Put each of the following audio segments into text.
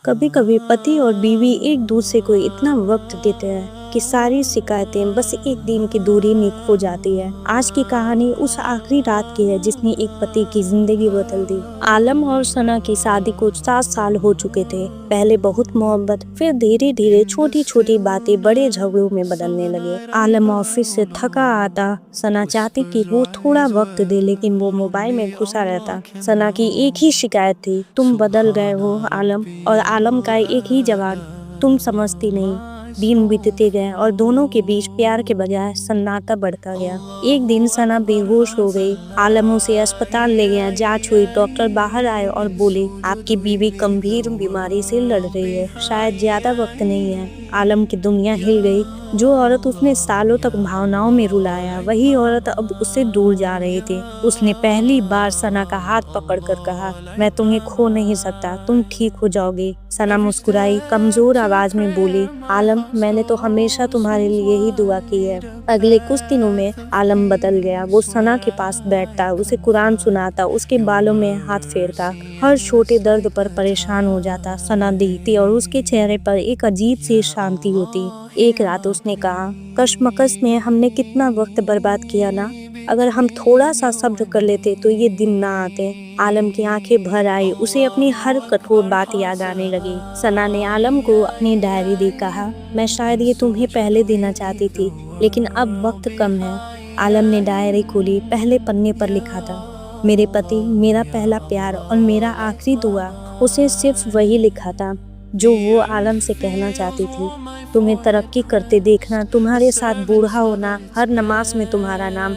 कभी कभी पति और बीवी एक दूसरे को इतना वक्त देते हैं कि सारी शिकायतें बस एक दिन की दूरी में खो जाती है। आज की कहानी उस आखिरी रात की है जिसने एक पति की जिंदगी बदल दी। आलम और सना की शादी को 7 साल हो चुके थे। पहले बहुत मोहब्बत, फिर धीरे धीरे छोटी छोटी बातें बड़े झगड़ों में बदलने लगे। आलम ऑफिस से थका आता, सना चाहती कि वो थोड़ा वक्त दे, लेकिन वो मोबाइल में घुसा रहता। सना की एक ही शिकायत थी, तुम बदल गए हो आलम। और आलम का एक ही जवाब, तुम समझती नहीं। दिन बीतते गए और दोनों के बीच प्यार के बजाय सन्नाटा बढ़ता गया। एक दिन सना बेहोश हो गई। आलम उसे अस्पताल ले गया। जांच हुई, डॉक्टर बाहर आए और बोले, आपकी बीवी गंभीर बीमारी से लड़ रही है, शायद ज्यादा वक्त नहीं है। आलम की दुनिया हिल गई। जो औरत उसने सालों तक भावनाओं में रुलाया, वही औरत अब उससे दूर जा रही थी। उसने पहली बार सना का हाथ पकड़कर कहा, मैं तुम्हें खो नहीं सकता, तुम ठीक हो जाओगे। सना मुस्कुराई, कमजोर आवाज में बोली, आलम, मैंने तो हमेशा तुम्हारे लिए ही दुआ की है। अगले कुछ दिनों में आलम बदल गया। वो सना के पास बैठता, उसे कुरान सुनाता, उसके बालों में हाथ फेरता, हर छोटे दर्द पर परेशान हो जाता। सना देखती और उसके चेहरे पर एक अजीब सी शांति होती। एक रात उसने कहा, कशमकश में हमने कितना वक्त बर्बाद किया ना, अगर हम थोड़ा सा सब्र कर लेते तो ये दिन ना आते। आलम की आंखें भर आई, उसे अपनी हर कठोर बात याद आने लगी। सना ने आलम को अपनी डायरी दी, कहा, मैं शायद ये तुम्हें पहले देना चाहती थी, लेकिन अब वक्त कम है। आलम ने डायरी खोली। पहले पन्ने पर लिखा था, मेरे पति, मेरा पहला प्यार और मेरा आखिरी दुआ। उसे सिर्फ वही लिखा था जो वो आलम से कहना चाहती थी। तुम्हें तरक्की करते देखना, तुम्हारे साथ बूढ़ा होना, हर नमाज में तुम्हारा नाम।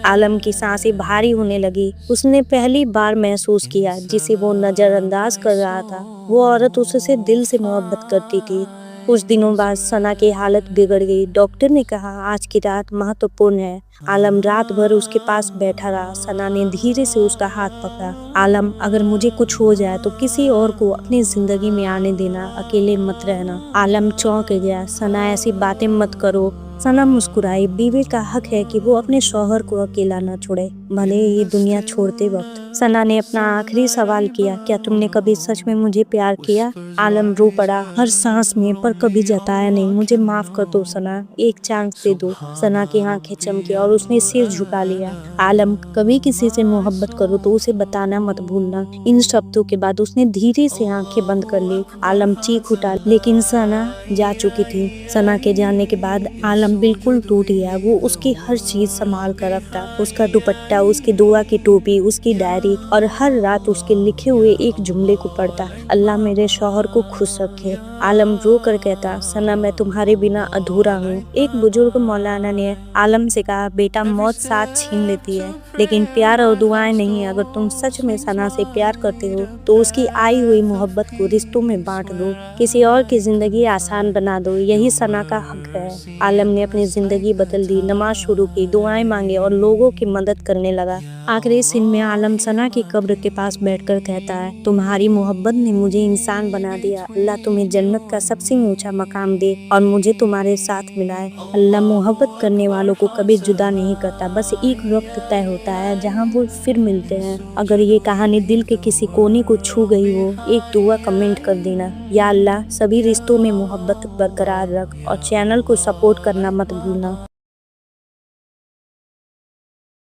आलम की सांसें भारी होने लगी। उसने पहली बार महसूस किया जिसे वो नजरअंदाज कर रहा था। वो औरत उससे दिल से मोहब्बत करती थी। कुछ दिनों बाद सना की हालत बिगड़ गई। डॉक्टर ने कहा, आज की रात महत्वपूर्ण है। आलम रात भर उसके पास बैठा रहा। सना ने धीरे से उसका हाथ पकड़ा। आलम, अगर मुझे कुछ हो जाए तो किसी और को अपनी जिंदगी में आने देना, अकेले मत रहना। आलम चौंक गया। सना, ऐसी बातें मत करो। सना मुस्कुराई। बीवी का हक है कि वो अपने शौहर को अकेला न छोड़े, भले ये दुनिया छोड़ते वक्त। सना ने अपना आखिरी सवाल किया, क्या तुमने कभी सच में मुझे प्यार किया? आलम रो पड़ा, हर सांस में, पर कभी जताया नहीं। मुझे माफ कर दो सना, एक चांस दे दो। सना की आंखें चमकी और उसने सिर झुका लिया। आलम, कभी किसी से मोहब्बत करो तो उसे बताना मत भूलना। इन शब्दों के बाद उसने धीरे से आंखें बंद कर ली। आलम चीख उठा, लेकिन सना जा चुकी थी। सना के जाने के बाद आलम बिल्कुल टूट गया। वो उसकी हर चीज संभाल कर रखता, उसका दुपट्टा, उसकी दुआ की टोपी, उसकी डायरी, और हर रात उसके लिखे हुए एक जुमले को पढ़ता, अल्लाह मेरे शौहर को खुश रखे। आलम रो कर कहता, सना, मैं तुम्हारे बिना अधूरा हूँ। एक बुजुर्ग मौलाना ने आलम से कहा, बेटा, मौत साथ छीन लेती है, लेकिन प्यार और दुआएं नहीं। अगर तुम सच में सना से प्यार करते हो तो उसकी आई हुई मोहब्बत को रिश्तों में बांट दो, किसी और की जिंदगी आसान बना दो, यही सना का हक है। आलम ने अपनी जिंदगी बदल दी, नमाज शुरू की, दुआएं मांगे और लोगों की मदद करने लगा। आखिरी सीन में आलम सना की कब्र के पास बैठकर कहता है, तुम्हारी मोहब्बत ने मुझे इंसान बना दिया। अल्लाह तुम्हें जन्नत का सबसे ऊंचा मकाम दे और मुझे तुम्हारे साथ मिलाए। अल्लाह मोहब्बत करने वालों को कभी जुदा नहीं करता, बस एक वक्त तय होता है जहाँ वो फिर मिलते हैं। अगर ये कहानी दिल के किसी कोने को छू गई हो, एक दुआ कमेंट कर देना, या अल्लाह सभी रिश्तों में मोहब्बत बरकरार रख, और चैनल को सपोर्ट करना मत भूलना।